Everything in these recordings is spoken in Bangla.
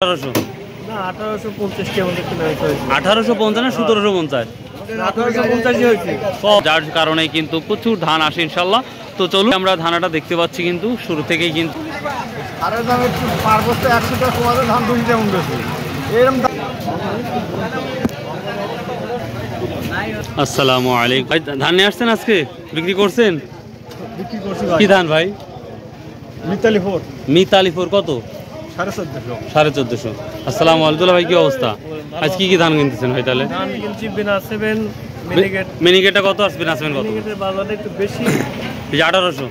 1800 না 1850 কে আমাদের কিনা হয়েছে 1850 না 1750 1850 হয়েছে যার কারণে কিন্তু প্রচুর ধান আসে ইনশাআল্লাহ। তো চলুন আমরা ধানটা দেখতে পাচ্ছি কিন্তু শুরু থেকেই কিন্তু আরে দাম একটু পার বস্তা 100 টাকা কমাতে ধান 2 যেমন বেশি এরকম। আসসালামু আলাইকুম ভাই, ধান নিয়ে আসছেন আজকে বিক্রি করছেন? বিক্রি করছি ভাই। কি ধান ভাই? মিতালি 4 কত? 1450। আসসালামু আলাইকুম ভাই, কি অবস্থা? আজ কি ধান কিনতেছেন ভাই? তাহলে ধান কিনছি বিনা 7 মিনিকেট। মিনিকেটটা কত আসবে? না 7 কত? মিনিকেটের বাজারে একটু বেশি। এই 1800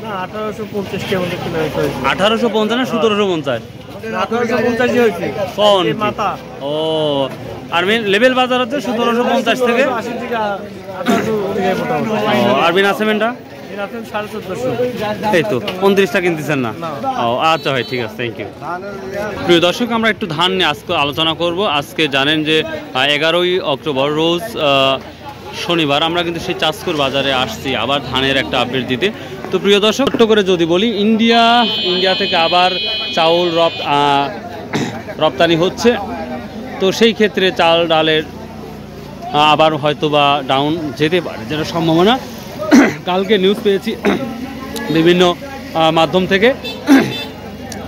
না 1850 কে আমাদের কিনা হয়েছে 1850 না 1750? 1850 হয়েছে কোন মাথা। ও আর লেভেল বাজার হচ্ছে 1750 থেকে 80 টাকা 1800 টাকা মোটামুটি। আর বিনা সিমেন্টটা বিনা 1450। এই তো 29টা কিনতেছেন না? ও আচ্ছা ভাই, ঠিক আছে, থ্যাংক ইউ। প্রিয় দর্শক, আমরা একটু ধান নিয়ে আজকে আলোচনা করব। আজকে জানেন যে 11ই অক্টোবর রোজ শনিবার আমরা কিন্তু সেই চাষকর বাজারে আসছি আবার ধানের একটা আপডেট দিতে। তো প্রিয় দর্শক, ছোট্ট করে যদি বলি, ইন্ডিয়া থেকে আবার চাউল রপ্তানি হচ্ছে। তো সেই ক্ষেত্রে চাল ডালের আবার হয়তো বা ডাউন যেতে পারে, যেটা সম্ভাবনা। কালকে নিউজ পেয়েছি বিভিন্ন মাধ্যম থেকে,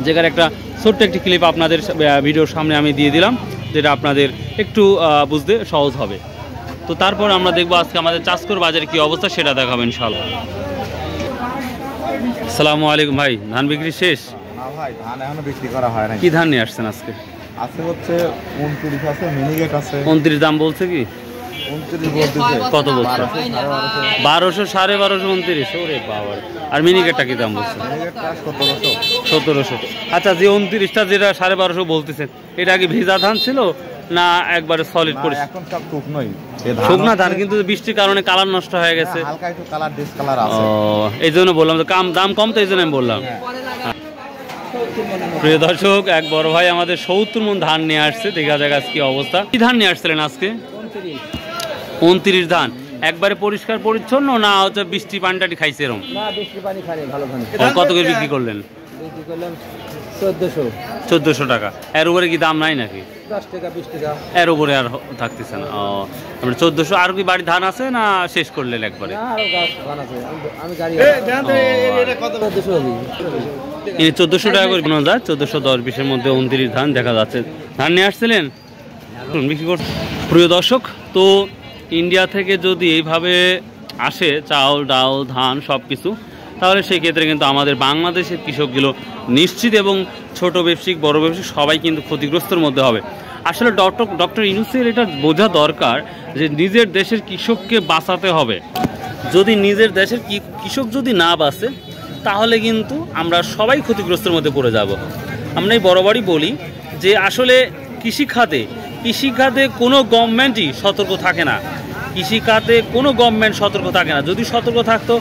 যেখানে একটা ছোট্ট একটি ক্লিপ আপনাদের ভিডিওর সামনে আমি দিয়ে দিলাম, যেটা আপনাদের একটু বুঝতে সহজ হবে। তো তারপর আমরা দেখবো আজকে আমাদের চাষকর বাজারে কি অবস্থা, সেটা দেখাবো ইনশাআল্লাহ। আসসালামু আলাইকুম ভাই, ধান বিক্রি শেষ? হ্যাঁ ভাই, ধান এখনো বিক্রি করা হয় না। কি ধান নিয়ে আসছেন আজকে? আছে হচ্ছে 29 আছে, মিনিকেট আছে। 29 দাম বলছে কি? 29 বলতেছে। কত বলছে? 1200, 1250, 29। ওরে বাবা। আর মিনিকেটটা কি দাম বলছে? মিনিকেটটা 1700। আচ্ছা, যে 29টা যেটা 1250 বলতেছেন, এটা কি ভেজা ধান ছিল না একবারে সলিড পড়ছে? এখন সব শুকনোই। শুকনা ধান, কিন্তু বৃষ্টির কারণে কালার নষ্ট হয়ে গেছে। হালকা একটু কালার ডিসকালার আছে। ও, এই জন্য বললাম, তো দাম কম, তো এই জন্য আমি বললাম। প্রিয় দর্শক, এক বড় ভাই আমাদের 70 মণ ধান নিয়ে আসছে। দেখা যাক আজকে কি অবস্থা। কি ধান নিয়ে আসছিলেন আজকে? 29 ধান। একবারে পরিষ্কার পরিচ্ছন্ন না হচ্ছে বৃষ্টি পানিটাটি খাইছে এরকম? না বৃষ্টি পানি খায় ভালো ধান। কত করে বিক্রি করলেন? বিক্রি করলাম 1400 টাকা। এর উপরে কি দাম নাই নাকি? 10 টাকা 20 টাকা এর উপরে আর থাকতেছে না? ও, আমরা 1400। আর কি বাড়ি ধান আছে না শেষ করলেন একবারে? না আরো গাছ ধান আছে। আমি গাড়ি 1400 টাকা করে কেনা যায়। 1410, 20-এর মধ্যে 29 ধান দেখা যাচ্ছে। ধান নিয়ে আসছিলেন, বিক্রি করছেন। প্রিয় দর্শক, তো ইন্ডিয়া থেকে যদি এইভাবে আসে চাউল ডাল ধান সব কিছু, তাহলে সেই ক্ষেত্রে কিন্তু আমাদের বাংলাদেশের কৃষকগুলো নিশ্চিত, এবং ছোট ব্যবসায়িক বড় ব্যবসায়িক সবাই কিন্তু ক্ষতিগ্রস্তের মধ্যে হবে। আসলে ডক্টর ইউনূসের এটা বোঝা দরকার যে নিজের দেশের কৃষককে বাঁচাতে হবে। যদি নিজের দেশের কৃষক যদি না বাঁচে, তাহলে কিন্তু আমরা সবাই ক্ষতিগ্রস্তের মধ্যে পড়ে যাব। আমরা এই বরাবরই বলি যে আসলে কৃষিখাতে কোনো গভর্নমেন্টই সতর্ক থাকে না। কৃষিখাতে কোনো গভর্নমেন্ট সতর্ক থাকে না। যদি সতর্ক থাকতো,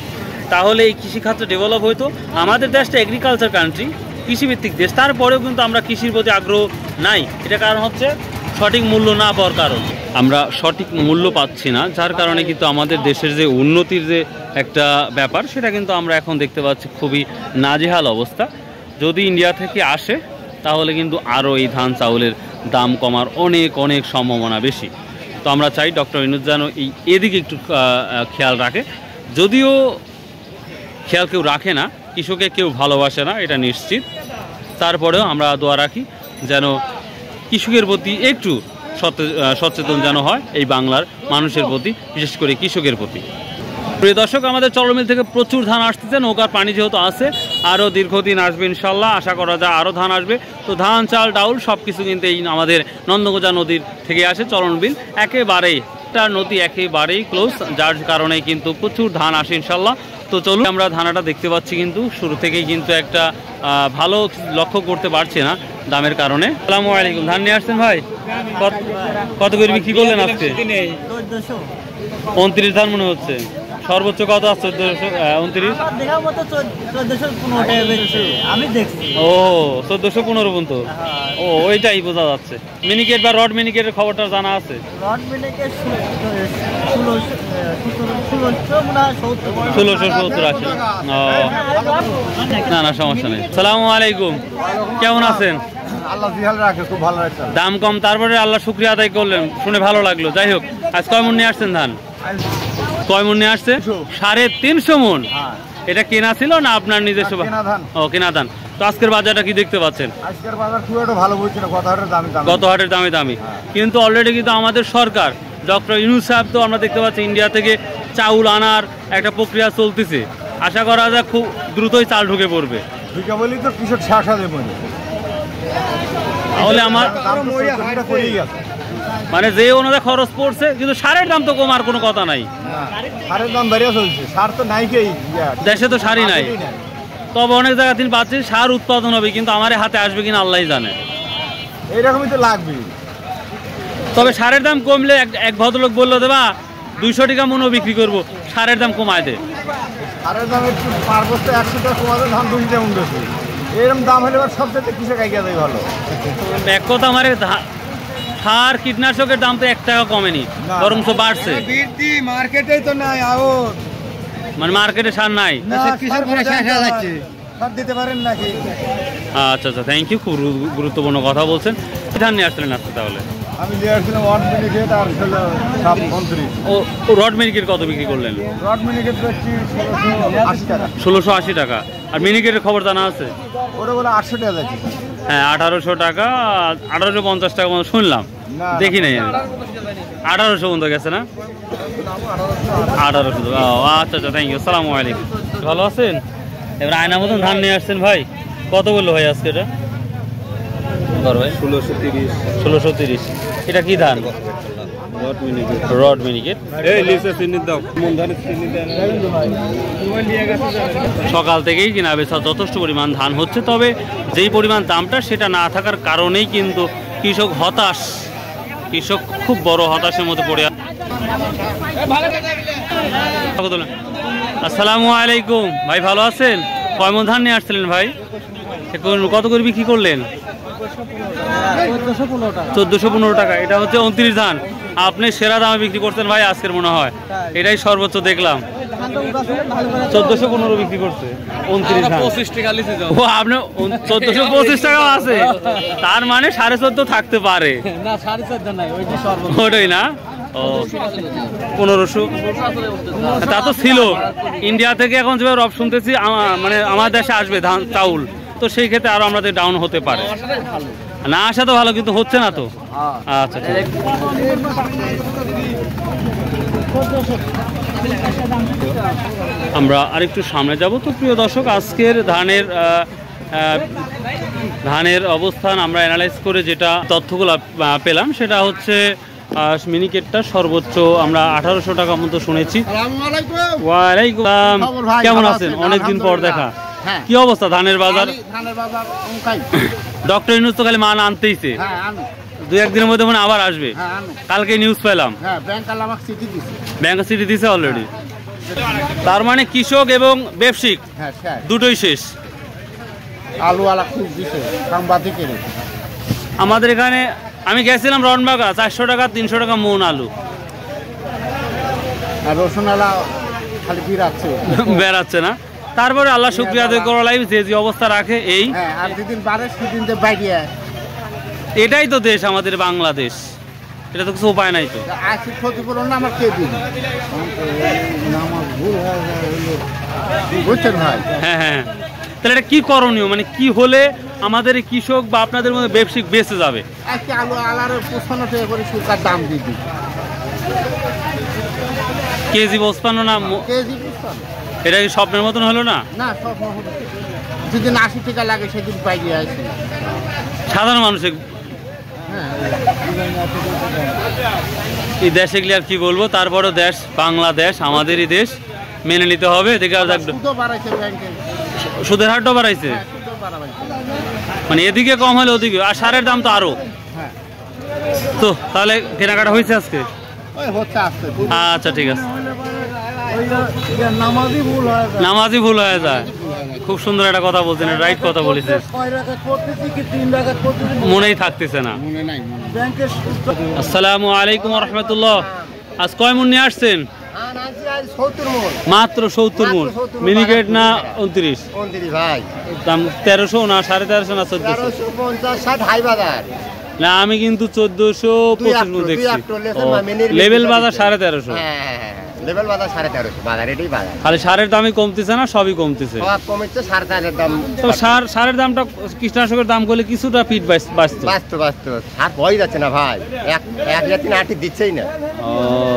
তাহলে এই কৃষিখাতটা ডেভেলপ হইতো। আমাদের দেশটা এগ্রিকালচার কান্ট্রি, কৃষিভিত্তিক দেশ, তারপরেও কিন্তু আমরা কৃষির প্রতি আগ্রহ নাই। এটা কারণ হচ্ছে সঠিক মূল্য না পাওয়ার কারণ। আমরা সঠিক মূল্য পাচ্ছি না, যার কারণে কিন্তু আমাদের দেশের যে উন্নতির যে একটা ব্যাপার, সেটা কিন্তু আমরা এখন দেখতে পাচ্ছি খুবই নাজেহাল অবস্থা। যদি ইন্ডিয়া থেকে আসে, তাহলে কিন্তু আরও এই ধান চাউলের দাম কমার অনেক সম্ভাবনা বেশি। তো আমরা চাই ডক্টর ইউনূস যেন এদিকে একটু খেয়াল রাখে। যদিও খেয়াল কেউ রাখে না, কৃষকে কেউ ভালোবাসে না, এটা নিশ্চিত। তারপরেও আমরা দোয়া রাখি যেন কৃষকের প্রতি একটু সচেতন যেন হয় এই বাংলার মানুষের প্রতি, বিশেষ করে কৃষকের প্রতি। প্রিয় দর্শক, আমাদের চলমিল থেকে প্রচুর ধান আসতেছে। নৌকার পানি যেহেতু আছে, আরও দীর্ঘদিন আসবে ইনশাল্লাহ, আশা করা যায় আরও ধান আসবে। তো ধান চাল ডাউল সব কিছু কিন্তু এই আমাদের নন্দগোজা নদীর থেকে আসে। চলনবিল একেবারেই একটা নদী, একেবারেই ক্লোজ, যার কারণে কিন্তু প্রচুর ধান আসে ইনশাল্লাহ। তো চলুন, আমরা ধানাটা দেখতে পাচ্ছি কিন্তু শুরু থেকেই কিন্তু একটা ভালো লক্ষ্য করতে পারছি না দামের কারণে। আসসালামু আলাইকুম, ধান নিয়ে আসছেন ভাই? কত করে বিক্রি করলেন আজকে? 29 ধান মনে হচ্ছে। সর্বোচ্চ কত আছে? 29। ও, 1415 পর্যন্ত। ও, ওইটাই বোঝা যাচ্ছে। মিনিকেট বা রড মিনিকেটের খবরটা জানা আছে? রড মিনিকেট 1670 আছে। ও, না সমস্যা নেই। সালামু আলাইকুম, কেমন আছেন? আল্লাহ জিহাল রাখে, খুব ভালো রাখছে। দাম কম, তারপরে আল্লাহ শুকরিয়া আদায় করলেন, শুনে ভালো লাগলো। যাই হোক, আজ কয় মন নিয়ে আসছেন ধান? কয় মন নিয়ে আসছে? 350 মন। এটা কেনা ছিল না আপনার নিজস্ব? কেনা ধান। ও, কেনা ধান। তো আজকের বাজারটা কি দেখতে পাচ্ছেন? আজকের বাজার খুব একটা ভালো বলছে না, গত হাটের দামি দামি। গত হাটের দামে দামি, কিন্তু অলরেডি কিন্তু আমাদের সরকার ডক্টর ইউনূস সাহেব তো আমরা দেখতে পাচ্ছি ইন্ডিয়া থেকে চাউল আনার একটা প্রক্রিয়া চলতেছে। আশা করা যায় খুব দ্রুতই চাল ঢুকে পড়বে। ঢুকে বলি তো কৃষক শাসা দেবো তাহলে আমার মানে যে অনুযায়ী খরচ পড়ছে, কিন্তু সারের দাম তো কমার কোনো কথা নাই। সারের দাম বেড়ে চলছে, সার তো নাই, দেশে তো সারই নাই। তবে অনেক জায়গা তিনি পাচ্ছি সার উৎপাদন হবে, কিন্তু আমার হাতে আসবে কিনা আল্লাহই জানে। এইরকমই তো লাগবে। তবে সারের দাম কমলে এক ভদ্রলোক বললো দেবা 200 টাকা মনও বিক্রি করবো, সারের দাম কমায় দে। সারের দাম একটু পার্বত্য 100 টাকা কমাতে ধান 2 টাকা উঠেছে। এরকম দাম হলে এবার সবচেয়ে কৃষক এগিয়ে যায় ভালো। এক কথা, আমার সার কীটনাশকের দাম তো 1 টাকা কমেনি, বরং তো বাড়ছে। মার্কেটেই তো নাই, মানে মার্কেটে সার নাই। সার দিতে পারেন নাকি? আচ্ছা আচ্ছা, থ্যাংক ইউ, খুব গুরুত্বপূর্ণ কথা বলছেন। কি ধান নিয়ে আসলেন আজকে তাহলে? আমি নিয়ে আসছিলাম রড মিনিকেট আর 29। ও, রড মিনিকেট কত বিক্রি করলেন? রড মিনিকেট বেচছি 1680 টাকা। 1680 টাকা। আর মিনিকেটের খবর জানা আছে? ওরা বলে 800 টাকা যাচ্ছে। হ্যাঁ, 1800 টাকা, 1850 টাকা মতো শুনলাম, দেখি নাই আমি। 1800 পর্যন্ত গেছে না? 1800। আচ্ছা আচ্ছা, থ্যাংক ইউ, আসসালামু আলাইকুম। ভালো আছেন? এবার আয়না মতন ধান নিয়ে আসছেন ভাই, কত বললো ভাই আজকে এটা? 1630। এটা কি ধান? রড মিনিকেট। সকাল থেকেই কিনা বেচা যথেষ্ট পরিমাণ ধান হচ্ছে, তবে যেই পরিমাণ দামটা সেটা না থাকার কারণেই কিন্তু কৃষক হতাশ। কৃষক খুব বড় হতাশের মধ্যে পড়ে। আসসালামু আলাইকুম ভাই, ভালো আছেন? কয় মণ ধান নিয়ে আসছিলেন ভাই? কত করে বিক্রি করলেন? 1415 টাকা। এটা হচ্ছে 29 ধান। আপনি সেরা দামে বিক্রি করছেন ভাই আজকের, মনে হয় এটাই সর্বোচ্চ দেখলাম। 1415 বিক্রি করছে 29 ধান। ও, আপনি 1425 টাকাও আছে, তার মানে 14.5 থাকতে পারে। ওটাই না? ও, 1500 তা তো ছিল। ইন্ডিয়া থেকে এখন যেভাবে রব শুনতেছি, মানে আমার দেশে আসবে ধান চাউল, তো সেই ক্ষেত্রে আরো আমাদের ডাউন হতে পারে। না আসা তো ভালো, কিন্তু হচ্ছে না তো। আচ্ছা, ঠিক আছে। আমরা আরেকটু সামনে যাব। তো প্রিয় দর্শক, আজকের ধানের অবস্থান আমরা অ্যানালাইজ করে যেটা তথ্যগুলো পেলাম, সেটা হচ্ছে মিনিকেটটা সর্বোচ্চ আমরা 1800 টাকা মতো শুনেছি। ওয়ালাইকুম আসসালাম, কেমন আছেন? অনেকদিন পর দেখা। কি অবস্থা ধানের বাজার? ডক্টর ইউনূস তো খালি মান আনতেইছে, 2-1 দিনের মধ্যে মনে আবার আসবে। কালকে নিউজ পেলাম ব্যাংক সিটি দিছে অলরেডি। তার মানে কৃষক এবং ব্যবসায়িক দুটোই শেষ। আমাদের এখানে আমি গেছিলাম রনবাগা, 400 টাকা 300 টাকা মন আলু। বেড়াচ্ছে না, তারপরে আল্লাহ শুকরিয়া আদায় করা লাগবে, যে অবস্থা রাখে এই। এটাই তো দেশ আমাদের বাংলাদেশ, এটা তো কিছু উপায় নাই তো। হ্যাঁ হ্যাঁ, তাহলে এটা কি করণীয়, মানে কি হলে আমাদের এই কৃষক বা আপনাদের মধ্যে ব্যবসায়িক বেঁচে যাবে? কেজি 55 না? এটা কি স্বপ্নের মতন হলো না? যেদিন 80 টাকা লাগে সেদিন পাইয়ে আসি সাধারণ মানুষের। এই দেশে গেলে আর কি বলবো, তারপরে দেশ বাংলাদেশ আমাদেরই দেশ, মেনে নিতে হবে। দেখে সুদের হারটাও বাড়াইছে, মানে এদিকে কম হলে ওদিকে, আর সারের দাম তো আরো। তো তাহলে কেনাকাটা হয়েছে আজকে? আচ্ছা, ঠিক আছে। নামাজি ভুল হয়ে যায়। খুব সুন্দর একটা কথা বলছেন, রাইট কথা বলেছেন, মনেই থাকতেছে না। আসসালামু আলাইকুম রহমতুল্লাহ। আজ কয় মণ নিয়ে আসছেন? ধান আনছি আজ 70 মণ। মাত্র 70 মণ। মাত্র 70 মণ, মিনিকেট না বাজার 29? 29 ভাই। দাম 1300 না 1350 না 1400? 1350 60 হাই বাজার। না আমি কিন্তু 1425 মণ দেখছি। লেভেল বাজার 1350। হ্যাঁ লেভেল বাজার 1350 বাজার, এটাই বাজার। খালি সারের দামই কমতেছে না, সবই কমতেছে। সব কমেছে, 4.5 দাম। তো সারের দামটা কীটনাশকের দাম করলে কিছুটা ফিট বাঁচতো। বাস্তব সার পাওয়াই যাচ্ছে না ভাই, এক জাতি আটি দিচ্ছেই না।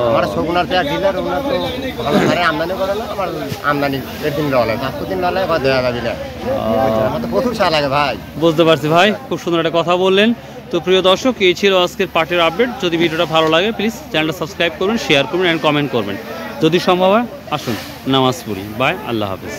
আমার শগুনার পেঁয়াজ ডিলার, ওনার তো ভালো সারে আমদানি করে না, আমার আমদানি একদিন ললে 5 দিন ললে বা দেওয়া যাবে না। আমার তো প্রচুর সার লাগে ভাই। বুঝতে পারছি ভাই, খুব সুন্দর একটা কথা বললেন। তো প্রিয় দর্শক, এই ছিল আজকের পাটের আপডেট। যদি ভিডিওটা ভালো লাগে প্লিজ চ্যানেলটা সাবস্ক্রাইব করবেন, শেয়ার করবেন অ্যান্ড কমেন্ট করবেন। যদি সম্ভব হয় আসুন নামাজ পড়ি। বাই, আল্লাহ হাফেজ।